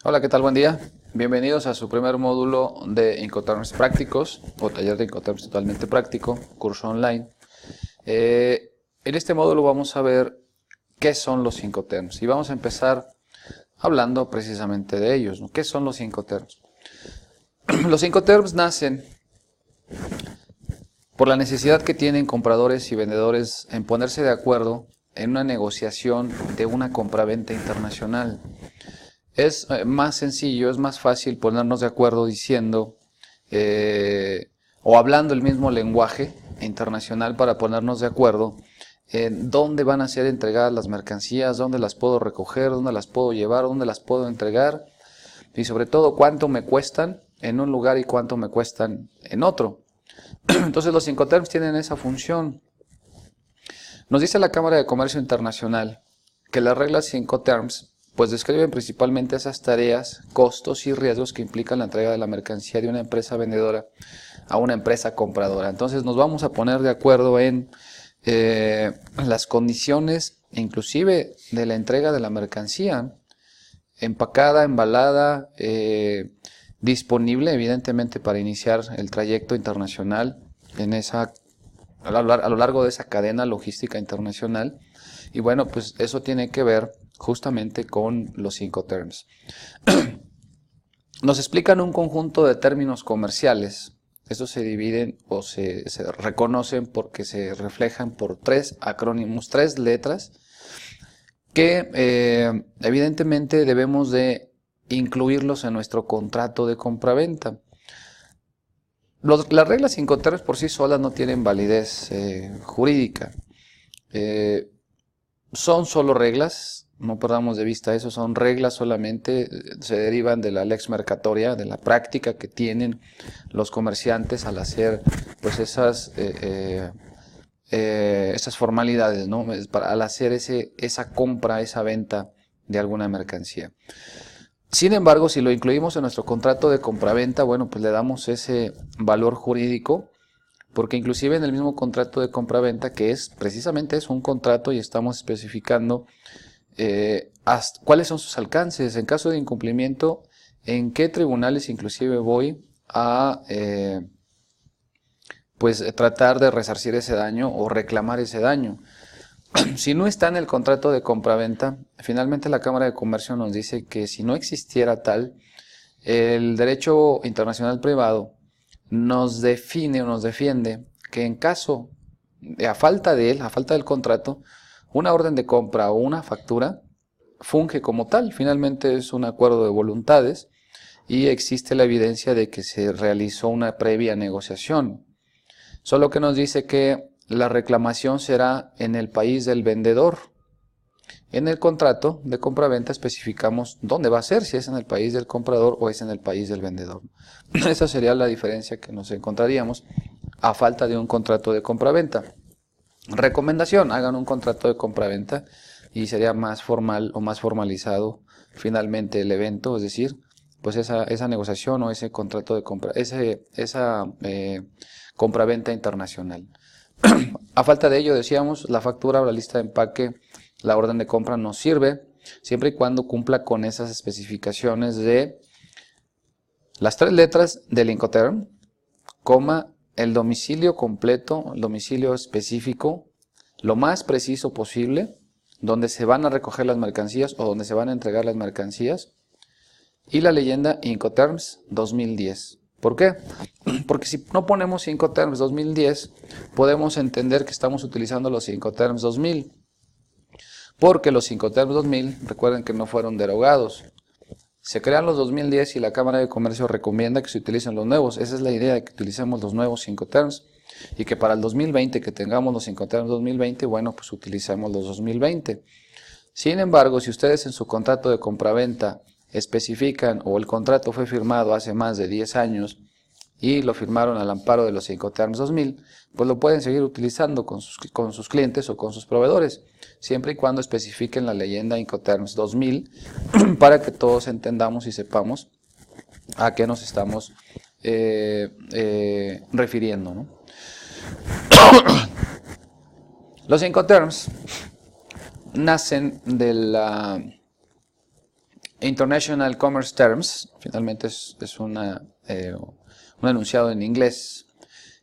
Hola, ¿qué tal? Buen día. Bienvenidos a su primer módulo de Incoterms prácticos o taller de Incoterms totalmente práctico, curso online. En este módulo vamos a ver qué son los Incoterms y vamos a empezar hablando precisamente de ellos, ¿no? ¿Qué son los Incoterms? Los Incoterms nacen por la necesidad que tienen compradores y vendedores en ponerse de acuerdo en una negociación de una compraventa internacional. Es más sencillo, es más fácil ponernos de acuerdo diciendo o hablando el mismo lenguaje internacional para ponernos de acuerdo en dónde van a ser entregadas las mercancías, dónde las puedo recoger, dónde las puedo llevar, dónde las puedo entregar y sobre todo cuánto me cuestan en un lugar y cuánto me cuestan en otro. Entonces los Incoterms tienen esa función. Nos dice la Cámara de Comercio Internacional que las reglas Incoterms pues describen principalmente esas tareas, costos y riesgos que implican la entrega de la mercancía de una empresa vendedora a una empresa compradora. Entonces nos vamos a poner de acuerdo en las condiciones inclusive de la entrega de la mercancía, empacada, embalada, disponible evidentemente para iniciar el trayecto internacional en a lo largo de esa cadena logística internacional. Y bueno, pues eso tiene que ver justamente con los Incoterms. Nos explican un conjunto de términos comerciales. Estos se dividen o se reconocen porque se reflejan por tres acrónimos, tres letras, que evidentemente debemos de incluirlos en nuestro contrato de compraventa. Las reglas Incoterms por sí solas no tienen validez jurídica. Son solo reglas, no perdamos de vista eso, son reglas solamente, se derivan de la lex mercatoria, de la práctica que tienen los comerciantes al hacer pues esas formalidades, ¿no? Al hacer esa compra, esa venta de alguna mercancía. Sin embargo, si lo incluimos en nuestro contrato de compraventa, bueno, pues le damos ese valor jurídico, porque inclusive en el mismo contrato de compraventa, que es precisamente un contrato y estamos especificando cuáles son sus alcances, en caso de incumplimiento, en qué tribunales inclusive voy a pues tratar de resarcir ese daño o reclamar ese daño. Si no está en el contrato de compraventa, finalmente la Cámara de Comercio nos dice que si no existiera tal, el derecho internacional privado nos define o nos defiende que en caso de a falta del contrato, una orden de compra o una factura funge como tal. Finalmente es un acuerdo de voluntades y existe la evidencia de que se realizó una previa negociación. Solo que nos dice que la reclamación será en el país del vendedor. En el contrato de compraventa especificamos dónde va a ser, si es en el país del comprador o es en el país del vendedor. Esa sería la diferencia que nos encontraríamos a falta de un contrato de compraventa. Recomendación, hagan un contrato de compraventa y sería más formal o más formalizado finalmente el evento, es decir, pues esa negociación o ese contrato de compra, esa compraventa internacional. A falta de ello, decíamos, la factura o la lista de empaque, la orden de compra nos sirve siempre y cuando cumpla con esas especificaciones de las tres letras del Incoterm, coma, el domicilio completo, el domicilio específico, lo más preciso posible, donde se van a recoger las mercancías o donde se van a entregar las mercancías, y la leyenda Incoterms 2010. ¿Por qué? Porque si no ponemos Incoterms 2010, podemos entender que estamos utilizando los Incoterms 2000. Porque los Incoterms 2000, recuerden que no fueron derogados. Se crean los 2010 y la Cámara de Comercio recomienda que se utilicen los nuevos. Esa es la idea, de que utilicemos los nuevos Incoterms. Y que para el 2020, que tengamos los Incoterms 2020, bueno, pues utilicemos los 2020. Sin embargo, si ustedes en su contrato de compraventa especifican o el contrato fue firmado hace más de 10 años y lo firmaron al amparo de los Incoterms 2000, pues lo pueden seguir utilizando con sus clientes o con sus proveedores, siempre y cuando especifiquen la leyenda Incoterms 2000 para que todos entendamos y sepamos a qué nos estamos refiriendo, ¿no? Los Incoterms nacen de la International Commerce Terms, finalmente es un enunciado en inglés,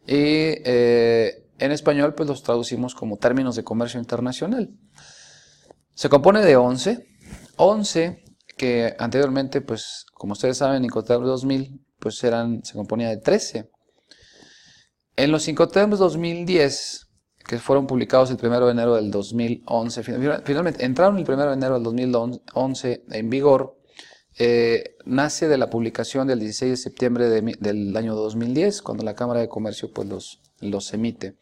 y en español pues los traducimos como términos de comercio internacional. Se compone de 11 que anteriormente, pues como ustedes saben, Incoterms 2000 pues se componía de 13. En los Incoterms 2010, que fueron publicados el 1 de enero del 2011, finalmente entraron el 1 de enero del 2011 en vigor, nace de la publicación del 16 de septiembre del año 2010, cuando la Cámara de Comercio pues los emite.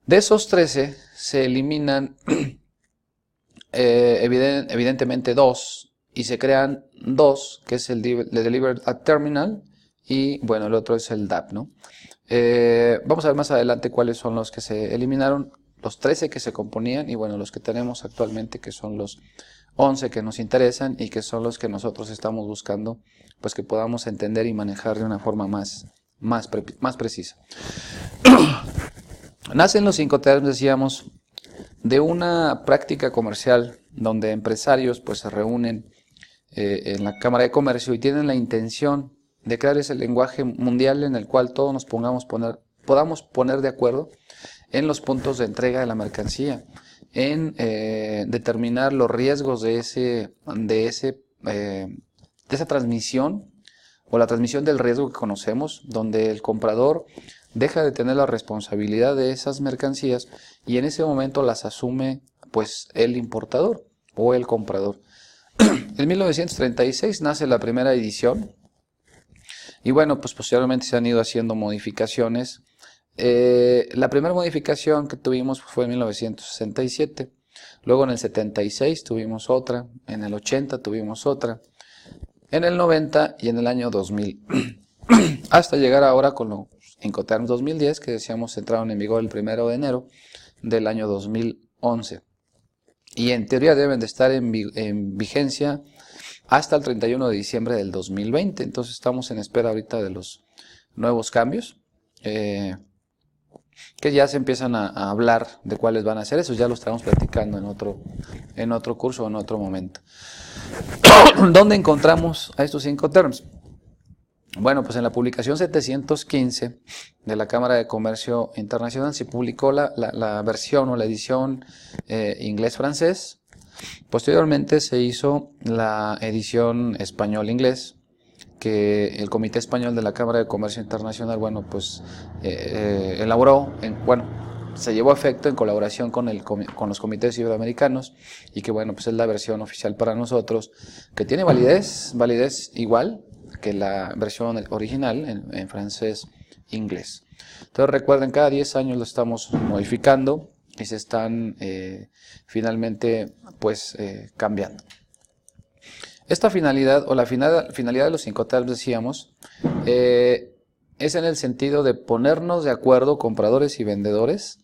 De esos 13 se eliminan evidentemente 2 y se crean 2, que es el Delivered at Terminal, y bueno, el otro es el DAP, ¿no? Vamos a ver más adelante cuáles son los que se eliminaron, los 13 que se componían y bueno, los que tenemos actualmente, que son los 11 que nos interesan y que son los que nosotros estamos buscando, pues que podamos entender y manejar de una forma más precisa. Nacen los Incoterms, decíamos, de una práctica comercial donde empresarios pues se reúnen en la Cámara de Comercio y tienen la intención de crear ese lenguaje mundial en el cual todos nos podamos poner de acuerdo en los puntos de entrega de la mercancía, en determinar los riesgos de esa transmisión o la transmisión del riesgo que conocemos, donde el comprador deja de tener la responsabilidad de esas mercancías y en ese momento las asume pues el importador o el comprador. En 1936 nace la primera edición. Y bueno, pues posteriormente se han ido haciendo modificaciones. La primera modificación que tuvimos fue en 1967. Luego en el 76 tuvimos otra. En el 80 tuvimos otra. En el 90 y en el año 2000. Hasta llegar ahora con los Incoterms 2010, que decíamos entraron en vigor el 1 de enero del año 2011. Y en teoría deben de estar en vigencia hasta el 31 de diciembre del 2020. Entonces estamos en espera ahorita de los nuevos cambios, que ya se empiezan a hablar de cuáles van a ser esos. Ya lo estamos platicando en otro curso o en otro momento. ¿Dónde encontramos a estos Incoterms? Bueno, pues en la publicación 715 de la Cámara de Comercio Internacional se publicó la versión o la edición inglés-francés. Posteriormente se hizo la edición español-inglés, que el Comité Español de la Cámara de Comercio Internacional, bueno, pues elaboró, se llevó a efecto en colaboración con los comités iberoamericanos y que, bueno, pues es la versión oficial para nosotros, que tiene validez igual que la versión original en francés-inglés. Entonces recuerden, cada 10 años lo estamos modificando y se están finalmente pues cambiando. Esta finalidad o la finalidad de los Incoterms, decíamos, es en el sentido de ponernos de acuerdo compradores y vendedores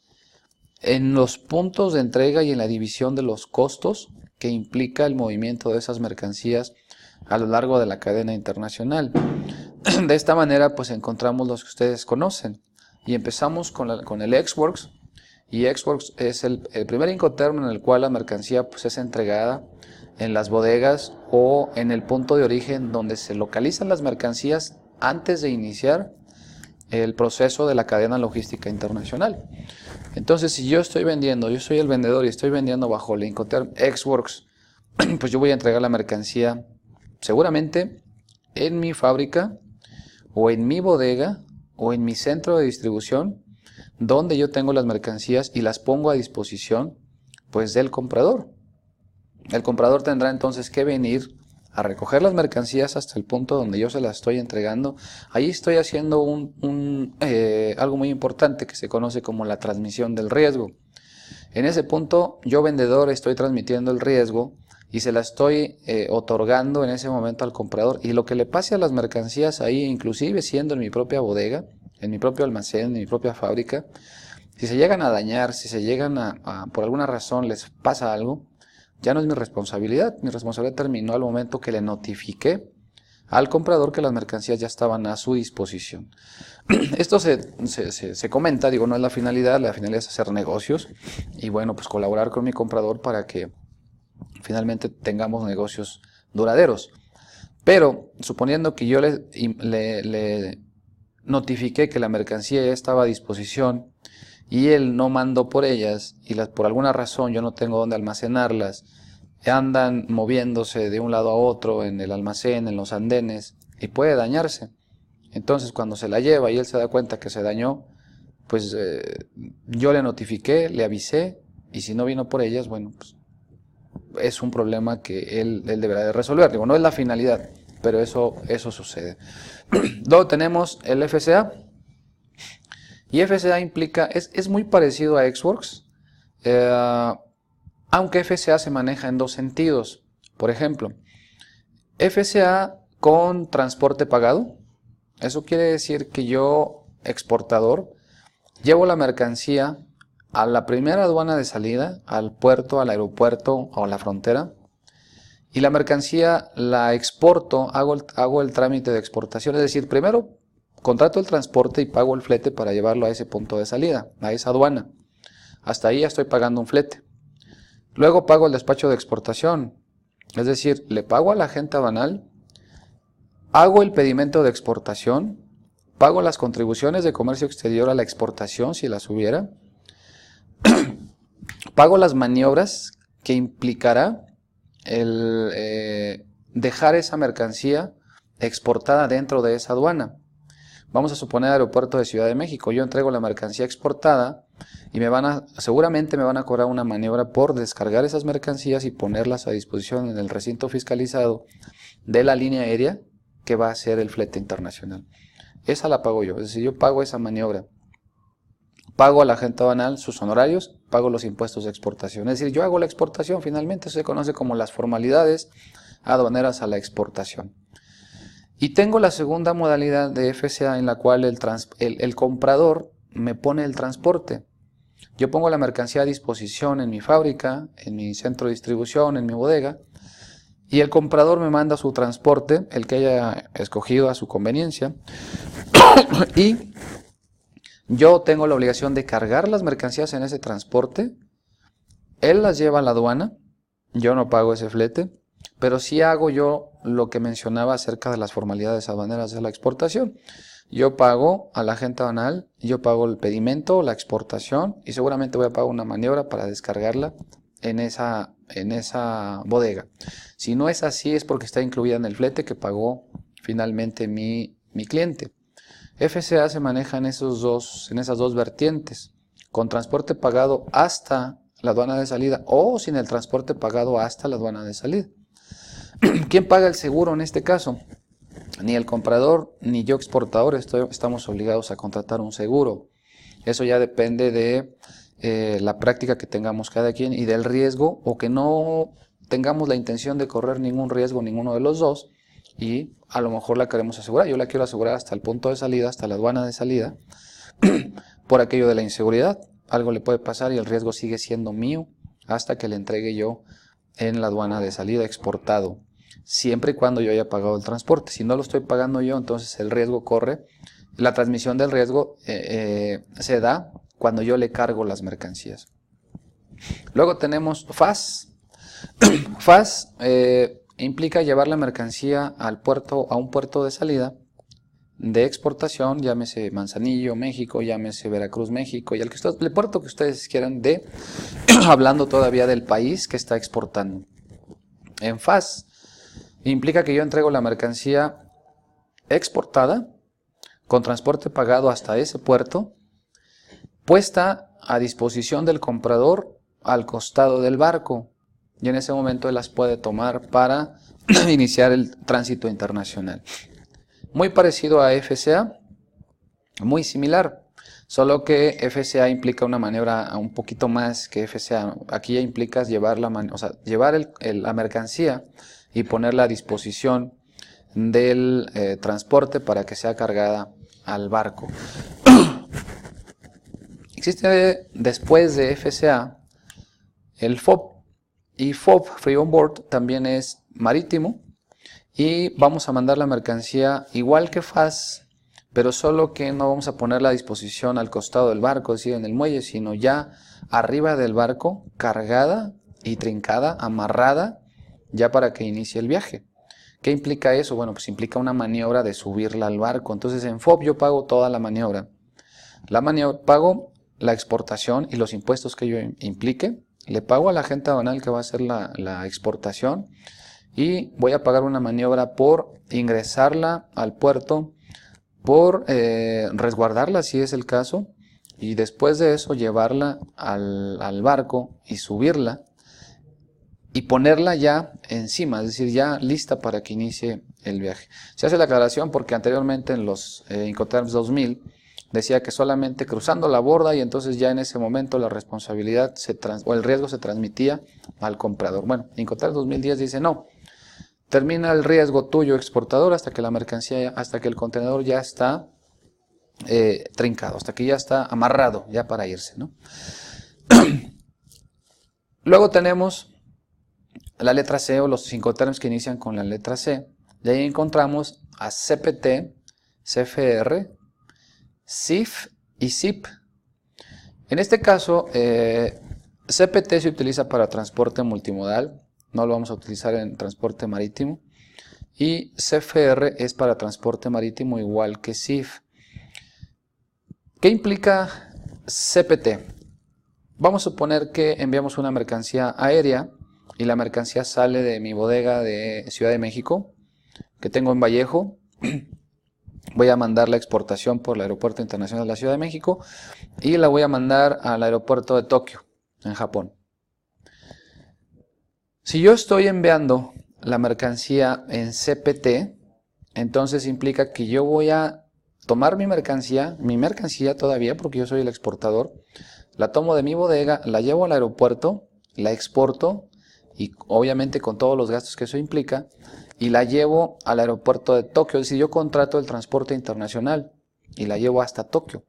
en los puntos de entrega y en la división de los costos que implica el movimiento de esas mercancías a lo largo de la cadena internacional. De esta manera pues encontramos los que ustedes conocen y empezamos con el Ex-Works. Y Ex-Works es el primer Incoterm en el cual la mercancía pues es entregada en las bodegas o en el punto de origen donde se localizan las mercancías antes de iniciar el proceso de la cadena logística internacional. Entonces, si yo soy el vendedor y estoy vendiendo bajo el Incoterm Ex-Works, pues yo voy a entregar la mercancía seguramente en mi fábrica o en mi bodega o en mi centro de distribución, donde yo tengo las mercancías y las pongo a disposición pues del comprador. El comprador tendrá entonces que venir a recoger las mercancías hasta el punto donde yo se las estoy entregando. Ahí estoy haciendo algo muy importante que se conoce como la transmisión del riesgo. En ese punto yo, vendedor, estoy transmitiendo el riesgo y se la estoy otorgando en ese momento al comprador, y lo que le pase a las mercancías ahí, inclusive siendo en mi propia bodega, en mi propio almacén, en mi propia fábrica, si se llegan a dañar, si se llegan por alguna razón les pasa algo, ya no es mi responsabilidad terminó al momento que le notifiqué al comprador que las mercancías ya estaban a su disposición. Esto se comenta, digo, no es la finalidad es hacer negocios y bueno, pues colaborar con mi comprador para que finalmente tengamos negocios duraderos. Pero suponiendo que yo le notifiqué que la mercancía ya estaba a disposición y él no mandó por ellas y por alguna razón yo no tengo dónde almacenarlas, andan moviéndose de un lado a otro en el almacén, en los andenes, y puede dañarse. Entonces cuando se la lleva y él se da cuenta que se dañó, pues yo le notifiqué, le avisé, y si no vino por ellas, bueno, pues es un problema que él deberá de resolver. Digo, no es la finalidad, pero eso sucede. Luego tenemos el FCA. Y FCA implica, es muy parecido a Ex-Works, aunque FCA se maneja en dos sentidos. Por ejemplo, FCA con transporte pagado. Eso quiere decir que yo, exportador, llevo la mercancía a la primera aduana de salida, al puerto, al aeropuerto o a la frontera, y la mercancía la exporto, hago el trámite de exportación, es decir, primero contrato el transporte y pago el flete para llevarlo a ese punto de salida, a esa aduana. Hasta ahí ya estoy pagando un flete. Luego pago el despacho de exportación, es decir, le pago al agente aduanal, hago el pedimento de exportación, pago las contribuciones de comercio exterior a la exportación si las hubiera, pago las maniobras que implicará el dejar esa mercancía exportada dentro de esa aduana. Vamos a suponer aeropuerto de Ciudad de México. Yo entrego la mercancía exportada y seguramente me van a cobrar una maniobra por descargar esas mercancías y ponerlas a disposición en el recinto fiscalizado de la línea aérea que va a hacer el flete internacional. Esa la pago yo, es decir, yo pago esa maniobra. Pago al agente aduanal sus honorarios, pago los impuestos de exportación. Es decir, yo hago la exportación, finalmente eso se conoce como las formalidades aduaneras a la exportación. Y tengo la segunda modalidad de FCA en la cual el comprador me pone el transporte. Yo pongo la mercancía a disposición en mi fábrica, en mi centro de distribución, en mi bodega, y el comprador me manda su transporte, el que haya escogido a su conveniencia, y yo tengo la obligación de cargar las mercancías en ese transporte. Él las lleva a la aduana, yo no pago ese flete, pero sí hago yo lo que mencionaba acerca de las formalidades aduaneras de la exportación. Yo pago al agente aduanal, yo pago el pedimento, la exportación, y seguramente voy a pagar una maniobra para descargarla en esa bodega. Si no es así, es porque está incluida en el flete que pagó finalmente mi cliente. FCA se maneja en esas dos vertientes, con transporte pagado hasta la aduana de salida o sin el transporte pagado hasta la aduana de salida. ¿Quién paga el seguro en este caso? Ni el comprador ni yo exportador estamos obligados a contratar un seguro. Eso ya depende de la práctica que tengamos cada quien y del riesgo, o que no tengamos la intención de correr ningún riesgo ninguno de los dos y a lo mejor la queremos asegurar. Yo la quiero asegurar hasta el punto de salida, hasta la aduana de salida, por aquello de la inseguridad. Algo le puede pasar y el riesgo sigue siendo mío hasta que le entregue yo en la aduana de salida exportado, siempre y cuando yo haya pagado el transporte. Si no lo estoy pagando yo, entonces el riesgo corre. La transmisión del riesgo se da cuando yo le cargo las mercancías. Luego tenemos FAS. FAS implica llevar la mercancía al puerto, a un puerto de salida de exportación, llámese Manzanillo, México, llámese Veracruz, México, y el puerto que ustedes quieran, hablando todavía del país que está exportando. En FAS implica que yo entrego la mercancía exportada con transporte pagado hasta ese puerto, puesta a disposición del comprador al costado del barco, y en ese momento él las puede tomar para iniciar el tránsito internacional. Muy parecido a FCA, muy similar, solo que FCA implica una maniobra un poquito más que FCA. Aquí ya implica llevar la mercancía y ponerla a disposición del transporte para que sea cargada al barco. Existe después de FCA el FOB, y FOB, Free On Board, también es marítimo, y vamos a mandar la mercancía igual que FAS, pero solo que no vamos a ponerla a disposición al costado del barco, es decir, en el muelle, sino ya arriba del barco, cargada y trincada, amarrada ya para que inicie el viaje. ¿Qué implica eso? Bueno, pues implica una maniobra de subirla al barco. Entonces en FOB yo pago toda la maniobra. Pago la exportación y los impuestos que yo implique. Le pago a la agente aduanal que va a hacer la exportación. Y voy a pagar una maniobra por ingresarla al puerto, por resguardarla si es el caso. Y después de eso llevarla al barco y subirla. Y ponerla ya encima, es decir, ya lista para que inicie el viaje. Se hace la aclaración porque anteriormente en los Incoterms 2000 decía que solamente cruzando la borda y entonces ya en ese momento la responsabilidad o el riesgo se transmitía al comprador. Bueno, Incoterms 2010 dice no, termina el riesgo tuyo exportador hasta que la mercancía, hasta que el contenedor ya está trincado, hasta que ya está amarrado ya para irse, ¿no? Luego tenemos la letra C o los Incoterms que inician con la letra C. De ahí encontramos a CPT, CFR, CIF y CIP. En este caso, CPT se utiliza para transporte multimodal, no lo vamos a utilizar en transporte marítimo. Y CFR es para transporte marítimo igual que CIF. ¿Qué implica CPT? Vamos a suponer que enviamos una mercancía aérea y la mercancía sale de mi bodega de Ciudad de México, que tengo en Vallejo. Voy a mandar la exportación por el Aeropuerto Internacional de la Ciudad de México y la voy a mandar al aeropuerto de Tokio, en Japón. Si yo estoy enviando la mercancía en CPT, entonces implica que yo voy a tomar mi mercancía todavía, porque yo soy el exportador, la tomo de mi bodega, la llevo al aeropuerto, la exporto, y obviamente con todos los gastos que eso implica, y la llevo al aeropuerto de Tokio. Es decir, yo contrato el transporte internacional y la llevo hasta Tokio.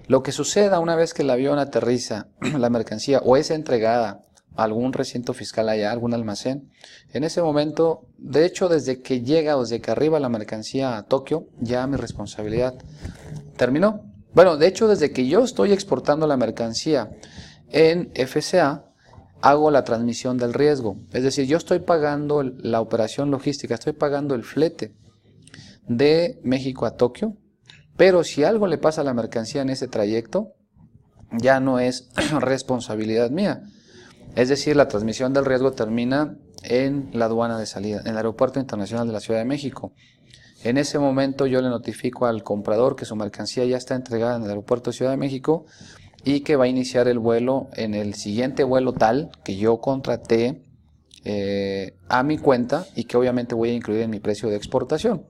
Lo que suceda una vez que el avión aterriza la mercancía o es entregada a algún recinto fiscal allá, algún almacén, en ese momento, de hecho desde que llega o desde que arriba la mercancía a Tokio, ya mi responsabilidad terminó. Bueno, de hecho desde que yo estoy exportando la mercancía en FCA, hago la transmisión del riesgo. Es decir, yo estoy pagando la operación logística, estoy pagando el flete de México a Tokio, pero si algo le pasa a la mercancía en ese trayecto, ya no es responsabilidad mía. Es decir, la transmisión del riesgo termina en la aduana de salida, en el Aeropuerto Internacional de la Ciudad de México. En ese momento yo le notifico al comprador que su mercancía ya está entregada en el Aeropuerto de Ciudad de México y que va a iniciar el vuelo en el siguiente vuelo tal que yo contraté a mi cuenta y que obviamente voy a incluir en mi precio de exportación.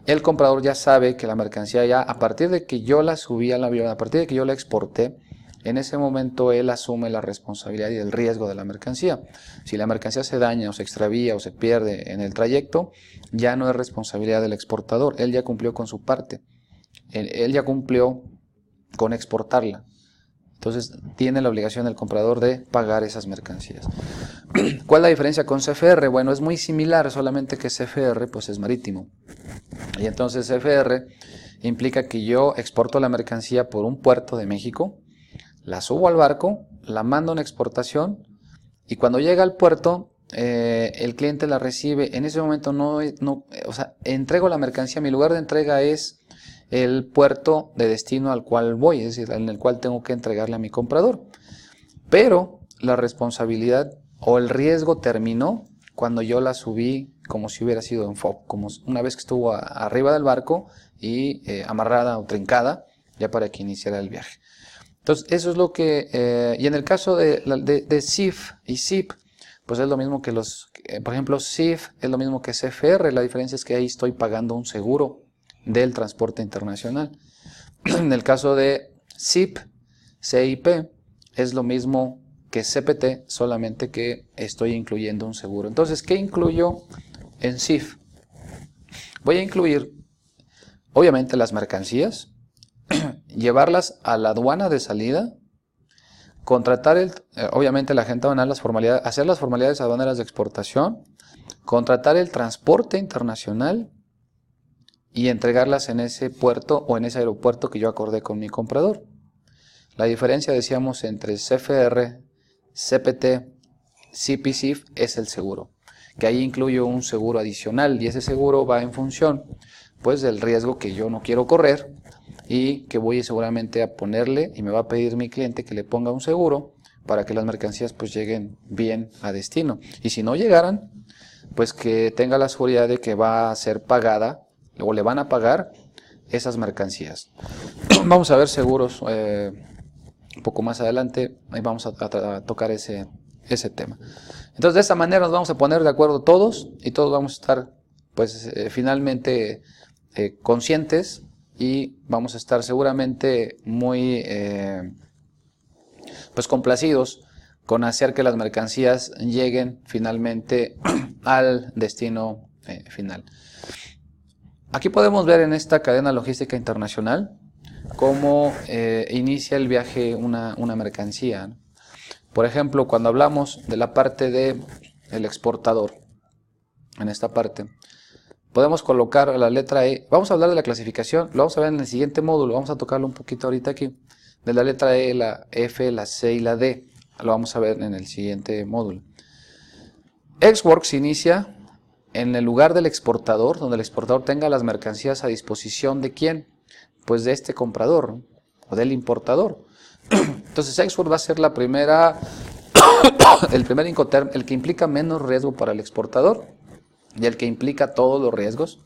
El comprador ya sabe que la mercancía ya, a partir de que yo la subí al avión, a partir de que yo la exporté, en ese momento él asume la responsabilidad y el riesgo de la mercancía. Si la mercancía se daña o se extravía o se pierde en el trayecto, ya no es responsabilidad del exportador, él ya cumplió con su parte, él ya cumplió con exportarla. Entonces tiene la obligación el comprador de pagar esas mercancías. ¿Cuál es la diferencia con CFR? Bueno, es muy similar, solamente que CFR pues es marítimo. Y entonces CFR implica que yo exporto la mercancía por un puerto de México, la subo al barco, la mando en exportación y cuando llega al puerto el cliente la recibe. En ese momento entrego la mercancía, mi lugar de entrega es el puerto de destino al cual voy, es decir, en el cual tengo que entregarle a mi comprador. Pero la responsabilidad o el riesgo terminó cuando yo la subí como si hubiera sido en FOB, como una vez que estuvo arriba del barco y amarrada o trincada ya para que iniciara el viaje. Entonces eso es lo que, y en el caso de CIF y CIP, pues es lo mismo que por ejemplo CIF es lo mismo que CFR, la diferencia es que ahí estoy pagando un seguro del transporte internacional. En el caso de CIP, CIP, es lo mismo que CPT, solamente que estoy incluyendo un seguro. Entonces, ¿qué incluyo en CIF? Voy a incluir, obviamente, las mercancías, llevarlas a la aduana de salida, contratar obviamente la agente aduanal, hacer las formalidades aduaneras de exportación, contratar el transporte internacional y entregarlas en ese puerto o en ese aeropuerto que yo acordé con mi comprador. La diferencia, decíamos, entre CFR, CPT SIP y SIF es el seguro, que ahí incluyo un seguro adicional y ese seguro va en función pues del riesgo que yo no quiero correr y que voy seguramente a ponerle y me va a pedir mi cliente que le ponga un seguro para que las mercancías pues lleguen bien a destino. Y si no llegaran, pues que tenga la seguridad de que va a ser pagada o le van a pagar esas mercancías. Vamos a ver seguros un poco más adelante, ahí vamos a tocar ese tema. Entonces de esta manera nos vamos a poner de acuerdo todos y todos vamos a estar pues finalmente conscientes y vamos a estar seguramente muy pues complacidos con hacer que las mercancías lleguen finalmente al destino final. Aquí podemos ver en esta cadena logística internacional cómo inicia el viaje una mercancía, ¿no? Por ejemplo, cuando hablamos de la parte del exportador, en esta parte, podemos colocar la letra E. Vamos a hablar de la clasificación, lo vamos a ver en el siguiente módulo, vamos a tocarlo un poquito ahorita aquí. De la letra E, la F, la C y la D, lo vamos a ver en el siguiente módulo. Ex Works inicia en el lugar del exportador, donde el exportador tenga las mercancías a disposición de ¿quién? Pues de este comprador, ¿no? O del importador. Entonces Ex Works va a ser la primera, el primer Incoterm, el que implica menos riesgo para el exportador y el que implica todos los riesgos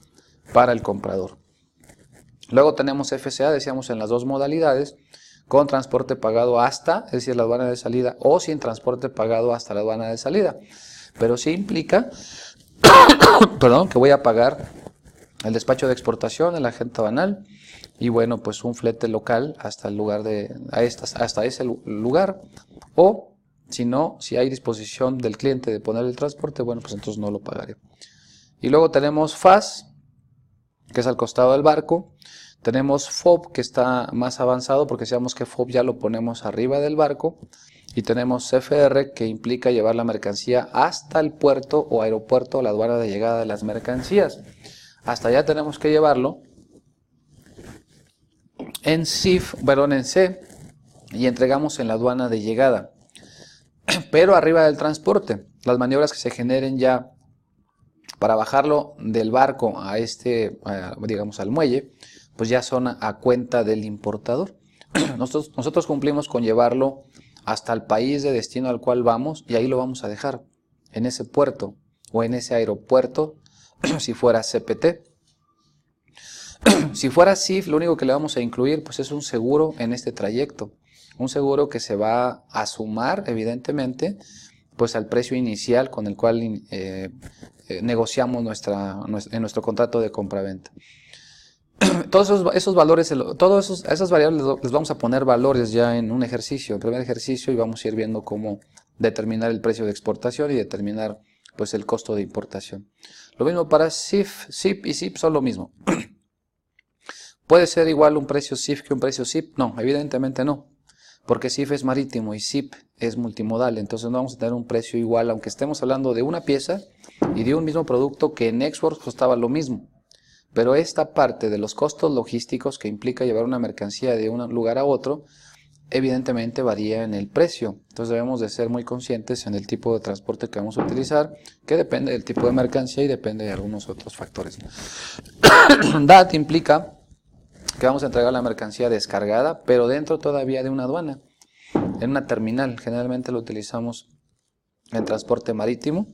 para el comprador. Luego tenemos FCA, decíamos en las dos modalidades, con transporte pagado hasta, es decir, la aduana de salida, o sin transporte pagado hasta la aduana de salida. Pero sí implica, perdón, que voy a pagar el despacho de exportación, el agente aduanal, y bueno, pues un flete local hasta el lugar hasta ese lugar, o si no, si hay disposición del cliente de poner el transporte, bueno, pues entonces no lo pagaré. Y luego tenemos FAS, que es al costado del barco. Tenemos FOB, que está más avanzado, porque sabemos que FOB ya lo ponemos arriba del barco. Y tenemos CFR, que implica llevar la mercancía hasta el puerto o aeropuerto, o la aduana de llegada de las mercancías. Hasta allá tenemos que llevarlo en CIF, perdón, en C, y entregamos en la aduana de llegada. Pero arriba del transporte, las maniobras que se generen ya para bajarlo del barco a digamos, al muelle, pues ya son a cuenta del importador. Nosotros cumplimos con llevarlo hasta el país de destino al cual vamos y ahí lo vamos a dejar, en ese puerto o en ese aeropuerto, si fuera CPT. Si fuera CIF, lo único que le vamos a incluir pues es un seguro en este trayecto, un seguro que se va a sumar evidentemente pues al precio inicial con el cual negociamos en nuestro contrato de compraventa. Todos esos valores, esas variables les vamos a poner valores ya en un ejercicio, el primer ejercicio, y vamos a ir viendo cómo determinar el precio de exportación y determinar pues el costo de importación. Lo mismo para CIF, SIP y SIP son lo mismo. ¿Puede ser igual un precio CIF que un precio SIP? No, evidentemente no, porque SIF es marítimo y SIP es multimodal, entonces no vamos a tener un precio igual, aunque estemos hablando de una pieza y de un mismo producto que en Ex Works costaba lo mismo. Pero esta parte de los costos logísticos que implica llevar una mercancía de un lugar a otro, evidentemente varía en el precio. Entonces debemos de ser muy conscientes en el tipo de transporte que vamos a utilizar, que depende del tipo de mercancía y depende de algunos otros factores. DAT implica que vamos a entregar la mercancía descargada, pero dentro todavía de una aduana, en una terminal. Generalmente lo utilizamos en transporte marítimo.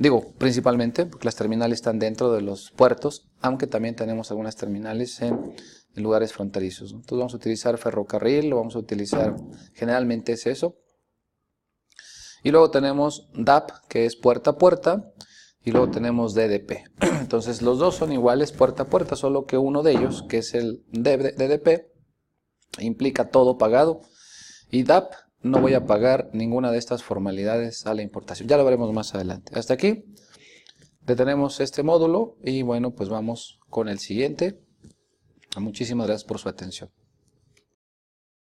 Digo, principalmente porque las terminales están dentro de los puertos, aunque también tenemos algunas terminales en lugares fronterizos, ¿no? Entonces vamos a utilizar ferrocarril, lo vamos a utilizar, generalmente es eso. Y luego tenemos DAP, que es puerta a puerta, y luego tenemos DDP. Entonces los dos son iguales puerta a puerta, solo que uno de ellos, que es el DDP, implica todo pagado, y DAP no voy a pagar ninguna de estas formalidades a la importación. Ya lo veremos más adelante. Hasta aquí detenemos este módulo y bueno, pues vamos con el siguiente. Muchísimas gracias por su atención.